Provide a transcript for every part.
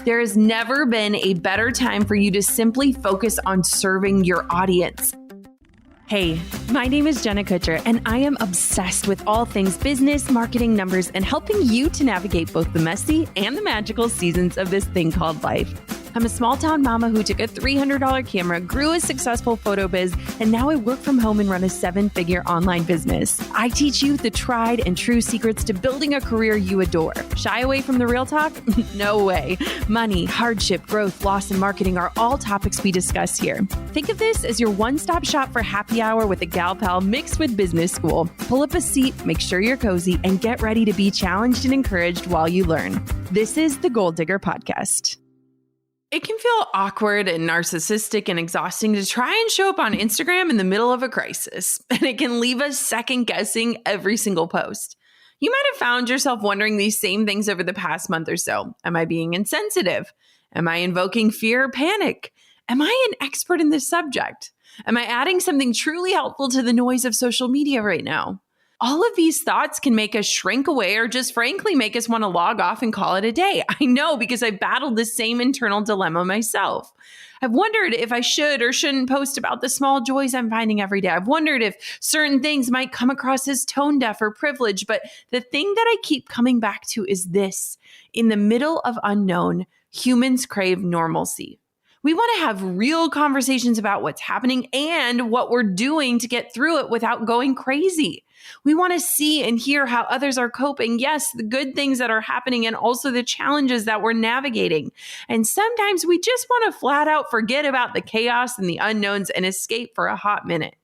There has never been a better time for you to simply focus on serving your audience. Hey, my name is Jenna Kutcher, and I am obsessed with all things business, marketing, numbers, and helping you to navigate both the messy and the magical seasons of this thing called life. I'm a small town mama who took a $300 camera, grew a successful photo biz, and now I work from home and run a 7-figure online business. I teach you the tried and true secrets to building a career you adore. Shy away from the real talk? No way. Money, hardship, growth, loss, and marketing are all topics we discuss here. Think of this as your one-stop shop for happy hour with a gal pal mixed with business school. Pull up a seat, make sure you're cozy, and get ready to be challenged and encouraged while you learn. This is the Goal Digger Podcast. It can feel awkward and narcissistic and exhausting to try and show up on Instagram in the middle of a crisis, and it can leave us second guessing every single post. You might have found yourself wondering these same things over the past month or so. Am I being insensitive? Am I invoking fear or panic? Am I an expert in this subject? Am I adding something truly helpful to the noise of social media right now? All of these thoughts can make us shrink away or just frankly make us want to log off and call it a day. I know, because I battled the same internal dilemma myself. I've wondered if I should or shouldn't post about the small joys I'm finding every day. I've wondered if certain things might come across as tone deaf or privileged. But the thing that I keep coming back to is this: in the middle of unknown, humans crave normalcy. We want to have real conversations about what's happening and what we're doing to get through it without going crazy. We want to see and hear how others are coping. Yes, the good things that are happening and also the challenges that we're navigating. And sometimes we just want to flat out forget about the chaos and the unknowns and escape for a hot minute.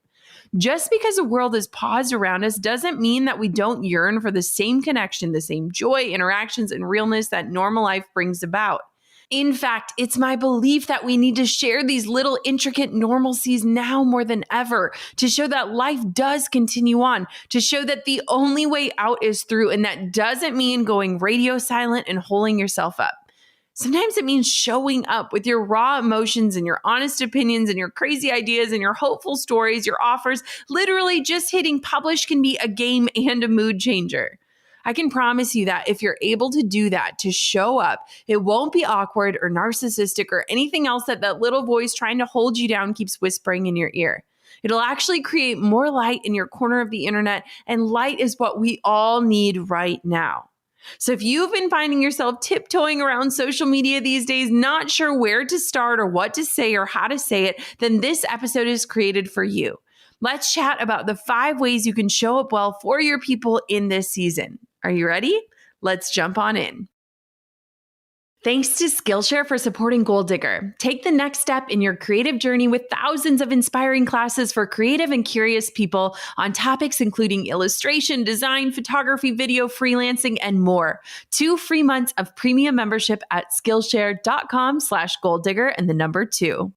Just because the world is paused around us doesn't mean that we don't yearn for the same connection, the same joy, interactions, and realness that normal life brings about. In fact, it's my belief that we need to share these little intricate normalcies now more than ever, to show that life does continue on, to show that the only way out is through, and that doesn't mean going radio silent and holding yourself up. Sometimes it means showing up with your raw emotions and your honest opinions and your crazy ideas and your hopeful stories, your offers. Literally just hitting publish can be a game and a mood changer. I can promise you that if you're able to do that, to show up, it won't be awkward or narcissistic or anything else that little voice trying to hold you down keeps whispering in your ear. It'll actually create more light in your corner of the internet, and light is what we all need right now. So if you've been finding yourself tiptoeing around social media these days, not sure where to start or what to say or how to say it, then this episode is created for you. Let's chat about the 5 ways you can show up well for your people in this season. Are you ready? Let's jump on in. Thanks to Skillshare for supporting Goal Digger. Take the next step in your creative journey with thousands of inspiring classes for creative and curious people on topics including illustration, design, photography, video, freelancing, and more. 2 free months of premium membership at Skillshare.com/goaldigger and the number 2.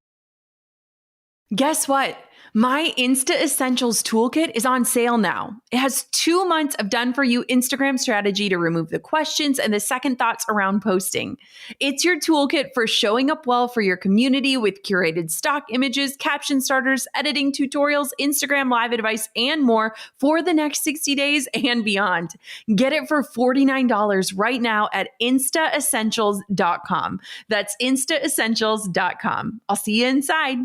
Guess what? My Insta Essentials Toolkit is on sale now. It has 2 months of done-for-you Instagram strategy to remove the questions and the second thoughts around posting. It's your toolkit for showing up well for your community with curated stock images, caption starters, editing tutorials, Instagram live advice, and more for the next 60 days and beyond. Get it for $49 right now at instaessentials.com. That's instaessentials.com. I'll see you inside.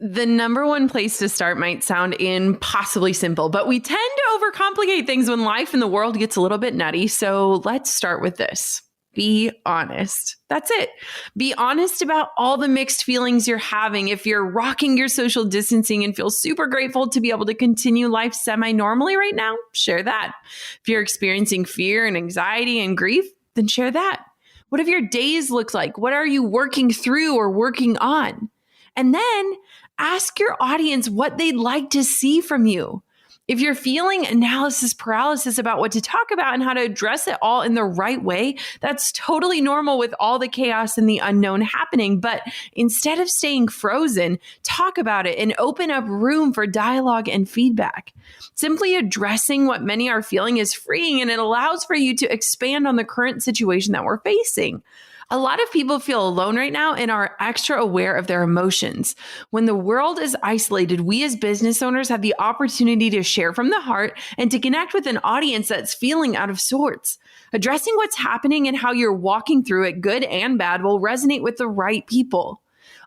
The number one place to start might sound impossibly simple, but we tend to overcomplicate things when life in the world gets a little bit nutty. So let's start with this. Be honest. That's it. Be honest about all the mixed feelings you're having. If you're rocking your social distancing and feel super grateful to be able to continue life semi-normally right now, share that. If you're experiencing fear and anxiety and grief, then share that. What have your days looked like? What are you working through or working on? And then ask your audience what they'd like to see from you. If you're feeling analysis paralysis about what to talk about and how to address it all in the right way, that's totally normal with all the chaos and the unknown happening. But instead of staying frozen, talk about it and open up room for dialogue and feedback. Simply addressing what many are feeling is freeing, and it allows for you to expand on the current situation that we're facing. A lot of people feel alone right now and are extra aware of their emotions. When the world is isolated, we as business owners have the opportunity to share from the heart and to connect with an audience that's feeling out of sorts. Addressing what's happening and how you're walking through it, good and bad, will resonate with the right people.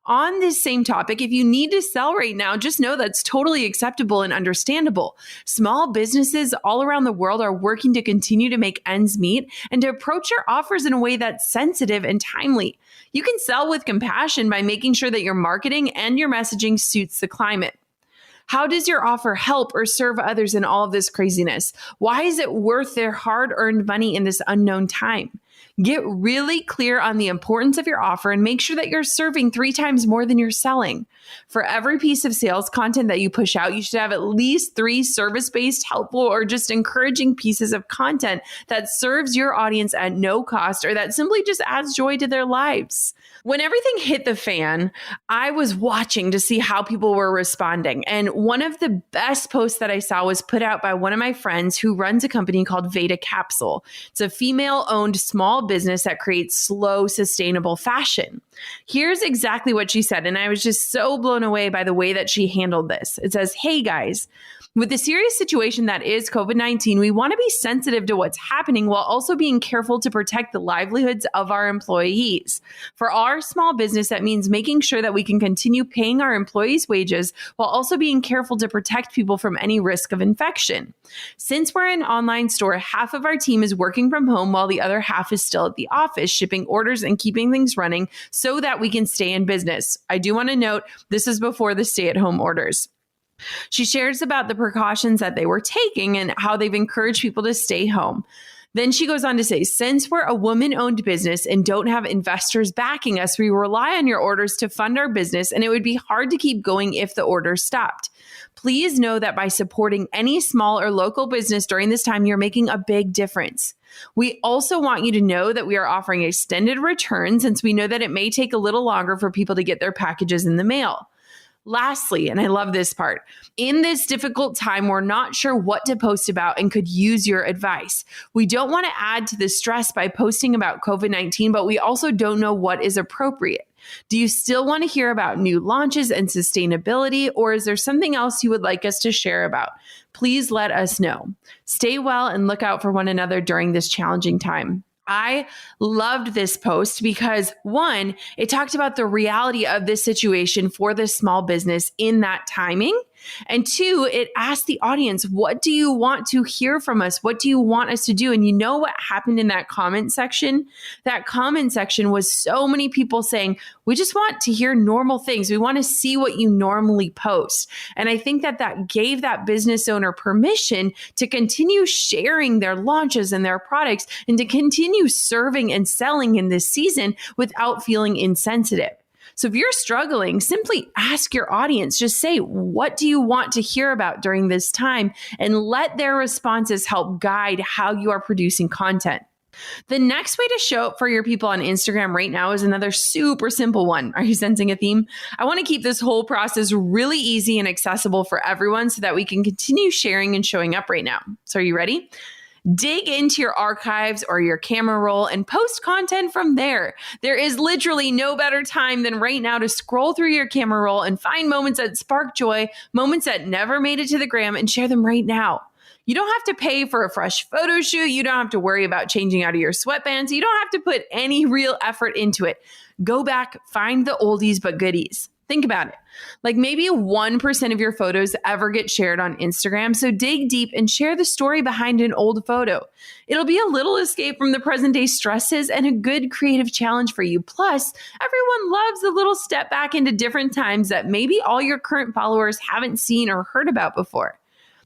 On this same topic, if you need to sell right now, just know that's totally acceptable and understandable. Small businesses all around the world are working to continue to make ends meet and to approach your offers in a way that's sensitive and timely. You can sell with compassion by making sure that your marketing and your messaging suits the climate. How does your offer help or serve others in all of this craziness? Why is it worth their hard-earned money in this unknown time? Get really clear on the importance of your offer and make sure that you're serving 3 times more than you're selling. For every piece of sales content that you push out, you should have at least 3 service-based, helpful, or just encouraging pieces of content that serves your audience at no cost or that simply just adds joy to their lives. When everything hit the fan, I was watching to see how people were responding. And one of the best posts that I saw was put out by one of my friends who runs a company called Veda Capsule. It's a female-owned small business that creates slow, sustainable fashion. Here's exactly what she said, and I was just so blown away by the way that she handled this. It says, "Hey guys, with the serious situation that is COVID-19, we want to be sensitive to what's happening while also being careful to protect the livelihoods of our employees. For our small business, that means making sure that we can continue paying our employees' wages while also being careful to protect people from any risk of infection. Since we're an online store, half of our team is working from home while the other half is still at the office, shipping orders and keeping things running so that we can stay in business. I do want to note, this is before the stay-at-home orders." She shares about the precautions that they were taking and how they've encouraged people to stay home. Then she goes on to say, "Since we're a woman-owned business and don't have investors backing us, we rely on your orders to fund our business, and it would be hard to keep going if the orders stopped. Please know that by supporting any small or local business during this time, you're making a big difference. We also want you to know that we are offering extended returns since we know that it may take a little longer for people to get their packages in the mail. Lastly, and I love this part, in this difficult time, we're not sure what to post about and could use your advice. We don't want to add to the stress by posting about COVID-19, but we also don't know what is appropriate. Do you still want to hear about new launches and sustainability, or is there something else you would like us to share about? Please let us know. Stay well and look out for one another during this challenging time." I loved this post because, one, it talked about the reality of this situation for this small business in that timing. And 2, it asked the audience, what do you want to hear from us? What do you want us to do? And you know what happened in that comment section? That comment section was so many people saying, we just want to hear normal things. We want to see what you normally post. And I think that that gave that business owner permission to continue sharing their launches and their products and to continue serving and selling in this season without feeling insensitive. So if you're struggling, simply ask your audience, just say, what do you want to hear about during this time? And let their responses help guide how you are producing content. The next way to show up for your people on Instagram right now is another super simple one. Are you sensing a theme? I want to keep this whole process really easy and accessible for everyone so that we can continue sharing and showing up right now. So are you ready? Dig into your archives or your camera roll and post content from there. There is literally no better time than right now to scroll through your camera roll and find moments that spark joy, moments that never made it to the gram, and share them right now. You don't have to pay for a fresh photo shoot. You don't have to worry about changing out of your sweatpants. You don't have to put any real effort into it. Go back, find the oldies but goodies. Think about it. Like maybe 1% of your photos ever get shared on Instagram. So dig deep and share the story behind an old photo. It'll be a little escape from the present day stresses and a good creative challenge for you. Plus, everyone loves a little step back into different times that maybe all your current followers haven't seen or heard about before.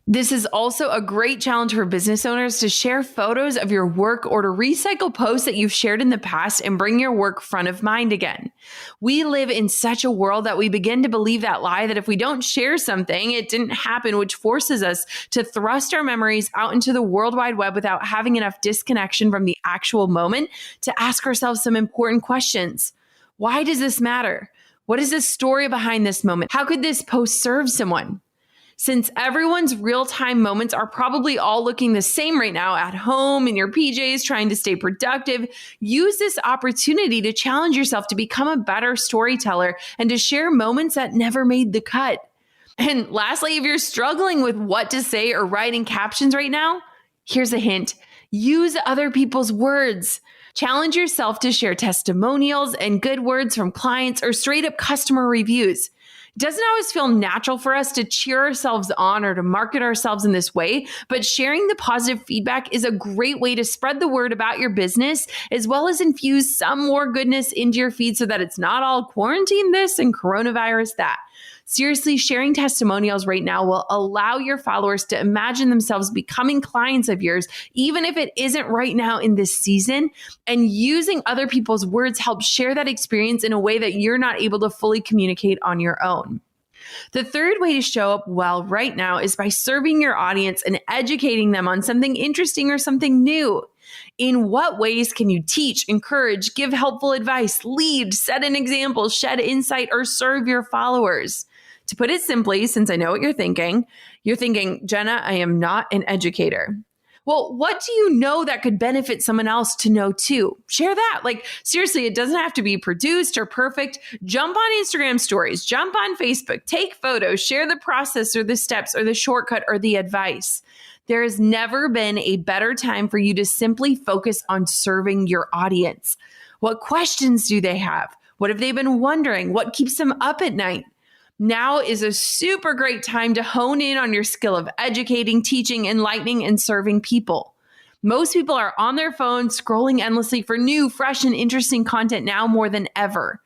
This is also a great challenge for business owners to share photos of your work or to recycle posts that you've shared in the past and bring your work front of mind again. We live in such a world that we begin to believe that lie that if we don't share something, it didn't happen, which forces us to thrust our memories out into the World Wide Web without having enough disconnection from the actual moment to ask ourselves some important questions. Why does this matter? What is the story behind this moment? How could this post serve someone? Since everyone's real-time moments are probably all looking the same right now at home in your PJs, trying to stay productive, use this opportunity to challenge yourself to become a better storyteller and to share moments that never made the cut. And lastly, if you're struggling with what to say or writing captions right now, here's a hint. Use other people's words. Challenge yourself to share testimonials and good words from clients or straight up customer reviews. It doesn't always feel natural for us to cheer ourselves on or to market ourselves in this way, but sharing the positive feedback is a great way to spread the word about your business, as well as infuse some more goodness into your feed so that it's not all quarantine this and coronavirus that. Seriously, sharing testimonials right now will allow your followers to imagine themselves becoming clients of yours, even if it isn't right now in this season. And using other people's words helps share that experience in a way that you're not able to fully communicate on your own. The third way to show up well right now is by serving your audience and educating them on something interesting or something new. In what ways can you teach, encourage, give helpful advice, lead, set an example, shed insight, or serve your followers? To put it simply, since I know what you're thinking, Jenna, I am not an educator. Well, what do you know that could benefit someone else to know too? Share that. Seriously, it doesn't have to be produced or perfect. Jump on Instagram stories, jump on Facebook, take photos, share the process or the steps or the shortcut or the advice. There has never been a better time for you to simply focus on serving your audience. What questions do they have? What have they been wondering? What keeps them up at night? Now is a super great time to hone in on your skill of educating, teaching, enlightening, and serving people. Most people are on their phones scrolling endlessly for new, fresh, and interesting content now more than ever.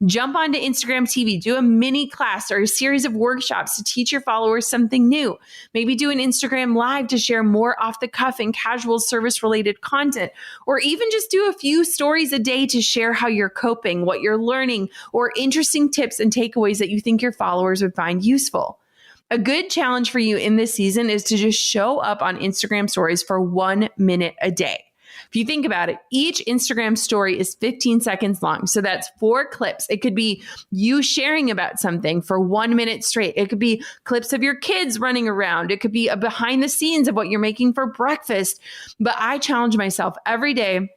Jump onto Instagram TV, do a mini class or a series of workshops to teach your followers something new. Maybe do an Instagram live to share more off the cuff and casual service related content, or even just do a few stories a day to share how you're coping, what you're learning, or interesting tips and takeaways that you think your followers would find useful. A good challenge for you in this season is to just show up on Instagram stories for 1 minute a day. If you think about it, each Instagram story is 15 seconds long. So that's 4 clips. It could be you sharing about something for 1 minute straight. It could be clips of your kids running around. It could be a behind the scenes of what you're making for breakfast. But I challenge myself every day.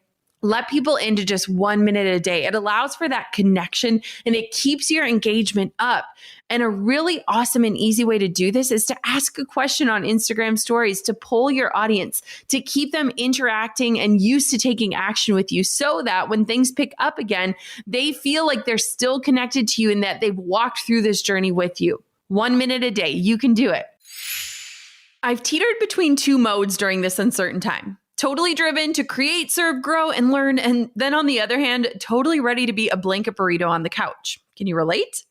Let people into just 1 minute a day. It allows for that connection and it keeps your engagement up. And a really awesome and easy way to do this is to ask a question on Instagram stories to poll your audience, to keep them interacting and used to taking action with you so that when things pick up again, they feel like they're still connected to you and that they've walked through this journey with you. 1 minute a day. You can do it. I've teetered between 2 modes during this uncertain time. Totally driven to create, serve, grow, and learn. And then on the other hand, totally ready to be a blanket burrito on the couch. Can you relate?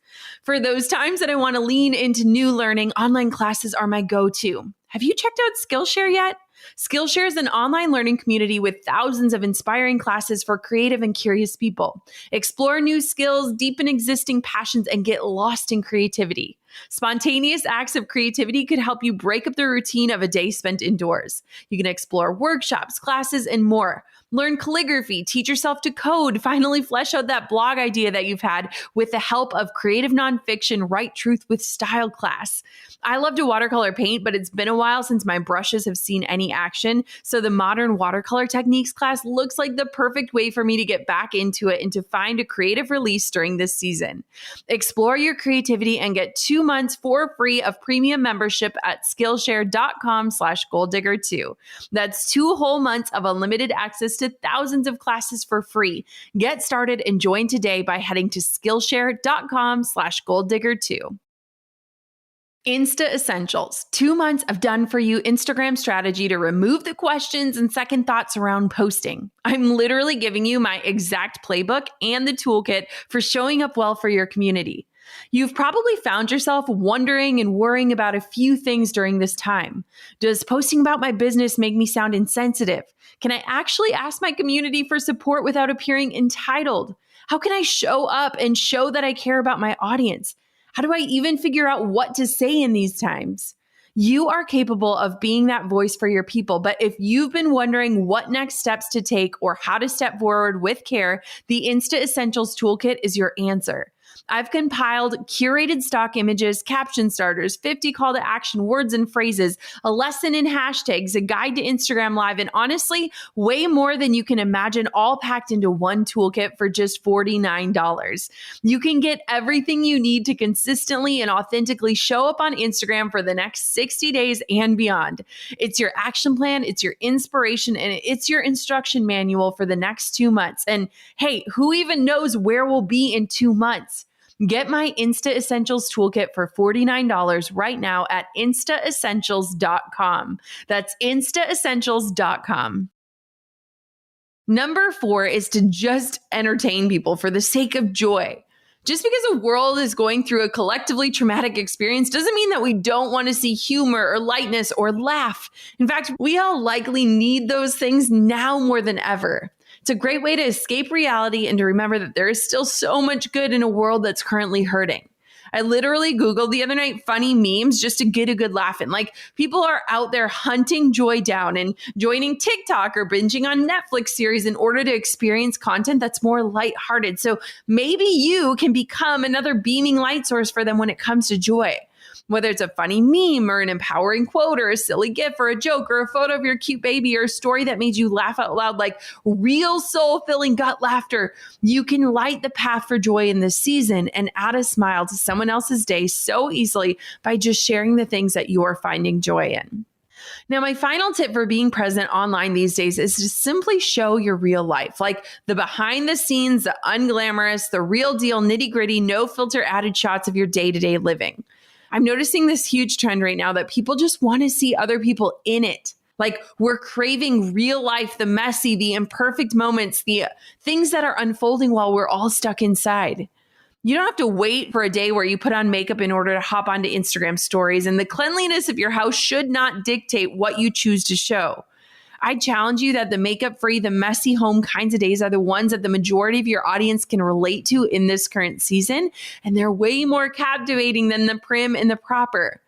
For those times that I want to lean into new learning, online classes are my go-to. Have you checked out Skillshare yet? Skillshare is an online learning community with thousands of inspiring classes for creative and curious people. Explore new skills, deepen existing passions, and get lost in creativity. Spontaneous acts of creativity could help you break up the routine of a day spent indoors. You can explore workshops, classes, and more. Learn calligraphy, teach yourself to code, finally flesh out that blog idea that you've had with the help of creative nonfiction, Write Truth with Style class. I love to watercolor paint, but it's been a while since my brushes have seen any action. So the modern watercolor techniques class looks like the perfect way for me to get back into it and to find a creative release during this season. Explore your creativity and get 2 months for free of premium membership at Skillshare.com/goaldigger2. That's 2 whole months of unlimited access to thousands of classes for free. Get started and join today by heading to Skillshare.com/goaldigger2. Insta Essentials, 2 months of done for you Instagram strategy to remove the questions and second thoughts around posting. I'm literally giving you my exact playbook and the toolkit for showing up well for your community. You've probably found yourself wondering and worrying about a few things during this time. Does posting about my business make me sound insensitive? Can I actually ask my community for support without appearing entitled? How can I show up and show that I care about my audience? How do I even figure out what to say in these times? You are capable of being that voice for your people, but if you've been wondering what next steps to take or how to step forward with care, the Insta Essentials Toolkit is your answer. I've compiled curated stock images, caption starters, 50 call to action words and phrases, a lesson in hashtags, a guide to Instagram Live, and honestly, way more than you can imagine, all packed into one toolkit for just $49. You can get everything you need to consistently and authentically show up on Instagram for the next 60 days and beyond. It's your action plan, it's your inspiration, and it's your instruction manual for the next 2 months. And hey, who even knows where we'll be in 2 months? Get my Insta Essentials Toolkit for $49 right now at instaessentials.com. That's instaessentials.com. Number 4 is to just entertain people for the sake of joy. Just because the world is going through a collectively traumatic experience doesn't mean that we don't want to see humor or lightness or laugh. In fact, we all likely need those things now more than ever. It's a great way to escape reality and to remember that there is still so much good in a world that's currently hurting. I literally Googled the other night funny memes just to get a good laugh in. Like, people are out there hunting joy down and joining TikTok or binging on Netflix series in order to experience content that's more lighthearted. So maybe you can become another beaming light source for them when it comes to joy. Whether it's a funny meme or an empowering quote or a silly gif or a joke or a photo of your cute baby or a story that made you laugh out loud, like real soul-filling gut laughter, you can light the path for joy in this season and add a smile to someone else's day so easily by just sharing the things that you're finding joy in. Now, my final tip for being present online these days is to simply show your real life, like the behind the scenes, the unglamorous, the real deal, nitty gritty, no filter added shots of your day-to-day living. I'm noticing this huge trend right now that people just want to see other people in it. Like, we're craving real life, the messy, the imperfect moments, the things that are unfolding while we're all stuck inside. You don't have to wait for a day where you put on makeup in order to hop onto Instagram stories, and the cleanliness of your house should not dictate what you choose to show. I challenge you that the makeup-free, the messy home kinds of days are the ones that the majority of your audience can relate to in this current season, and they're way more captivating than the prim and the proper.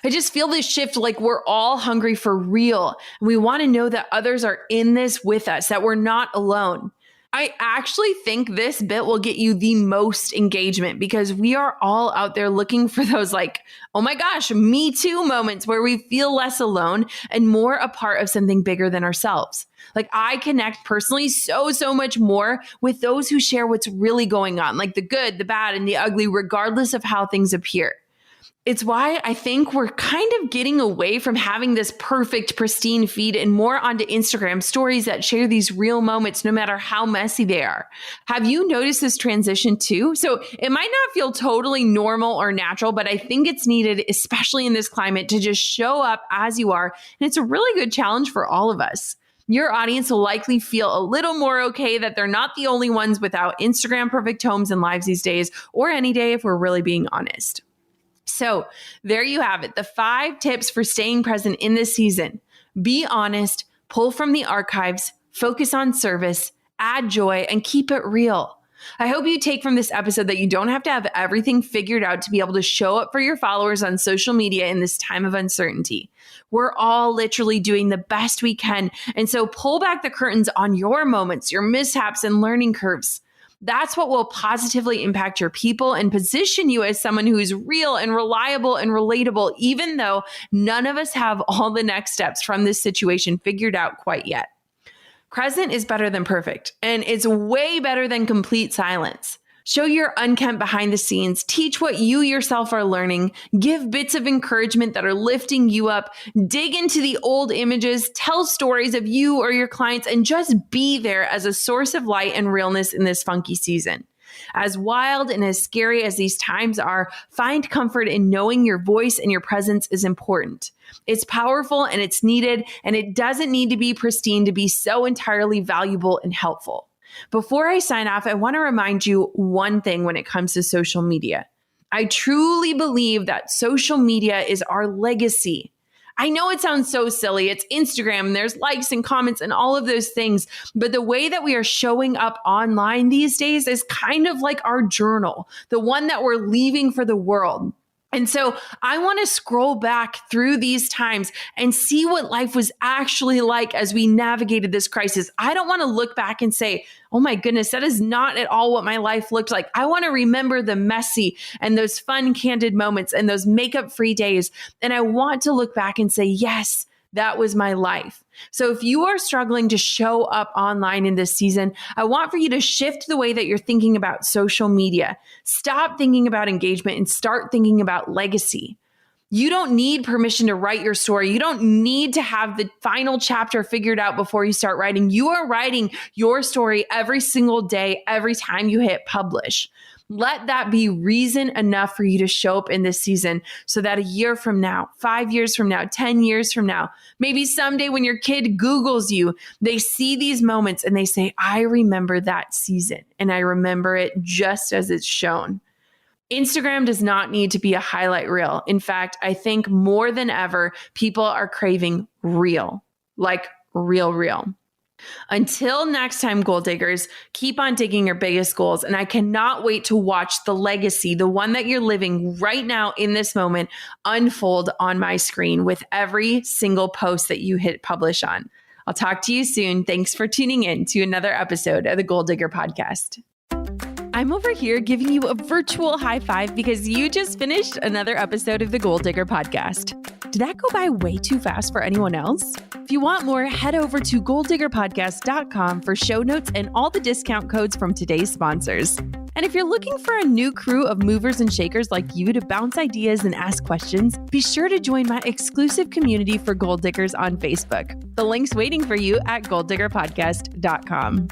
I just feel this shift, like we're all hungry for real, and we want to know that others are in this with us, that we're not alone. I actually think this bit will get you the most engagement because we are all out there looking for those like, oh my gosh, me too moments where we feel less alone and more a part of something bigger than ourselves. Like, I connect personally so much more with those who share what's really going on, like the good, the bad, and the ugly, regardless of how things appear. It's why I think we're kind of getting away from having this perfect, pristine feed and more onto Instagram stories that share these real moments, no matter how messy they are. Have you noticed this transition too? So it might not feel totally normal or natural, but I think it's needed, especially in this climate, to just show up as you are. And it's a really good challenge for all of us. Your audience will likely feel a little more okay that they're not the only ones without Instagram perfect homes and lives these days, or any day if we're really being honest. So there you have it, the 5 tips for staying present in this season. Be honest, pull from the archives, focus on service, add joy, and keep it real. I hope you take from this episode that you don't have to have everything figured out to be able to show up for your followers on social media in this time of uncertainty. We're all literally doing the best we can. And so pull back the curtains on your moments, your mishaps, and learning curves. That's what will positively impact your people and position you as someone who is real and reliable and relatable, even though none of us have all the next steps from this situation figured out quite yet. Present is better than perfect, and it's way better than complete silence. Show your unkempt behind the scenes, teach what you yourself are learning, give bits of encouragement that are lifting you up, dig into the old images, tell stories of you or your clients, and just be there as a source of light and realness in this funky season. As wild and as scary as these times are, find comfort in knowing your voice and your presence is important. It's powerful and it's needed, and it doesn't need to be pristine to be so entirely valuable and helpful. Before I sign off, I want to remind you one thing when it comes to social media. I truly believe that social media is our legacy. I know it sounds so silly. It's Instagram, and there's likes and comments and all of those things. But the way that we are showing up online these days is kind of like our journal, the one that we're leaving for the world. And so I want to scroll back through these times and see what life was actually like as we navigated this crisis. I don't want to look back and say, oh my goodness, that is not at all what my life looked like. I want to remember the messy and those fun, candid moments and those makeup-free days. And I want to look back and say, yes, that was my life. So if you are struggling to show up online in this season, I want for you to shift the way that you're thinking about social media. Stop thinking about engagement and start thinking about legacy. You don't need permission to write your story. You don't need to have the final chapter figured out before you start writing. You are writing your story every single day, every time you hit publish. Let that be reason enough for you to show up in this season so that a year from now, 5 years from now, 10 years from now, maybe someday when your kid Googles you, they see these moments and they say, I remember that season and I remember it just as it's shown. Instagram does not need to be a highlight reel. In fact, I think more than ever, people are craving real, like real. Until next time, goal diggers, keep on digging your biggest goals. And I cannot wait to watch the legacy, the one that you're living right now in this moment, unfold on my screen with every single post that you hit publish on. I'll talk to you soon. Thanks for tuning in to another episode of the Goal Digger Podcast. I'm over here giving you a virtual high five because you just finished another episode of the Goal Digger Podcast. Did that go by way too fast for anyone else? If you want more, head over to goaldiggerpodcast.com for show notes and all the discount codes from today's sponsors. And if you're looking for a new crew of movers and shakers like you to bounce ideas and ask questions, be sure to join my exclusive community for goal diggers on Facebook. The link's waiting for you at goaldiggerpodcast.com.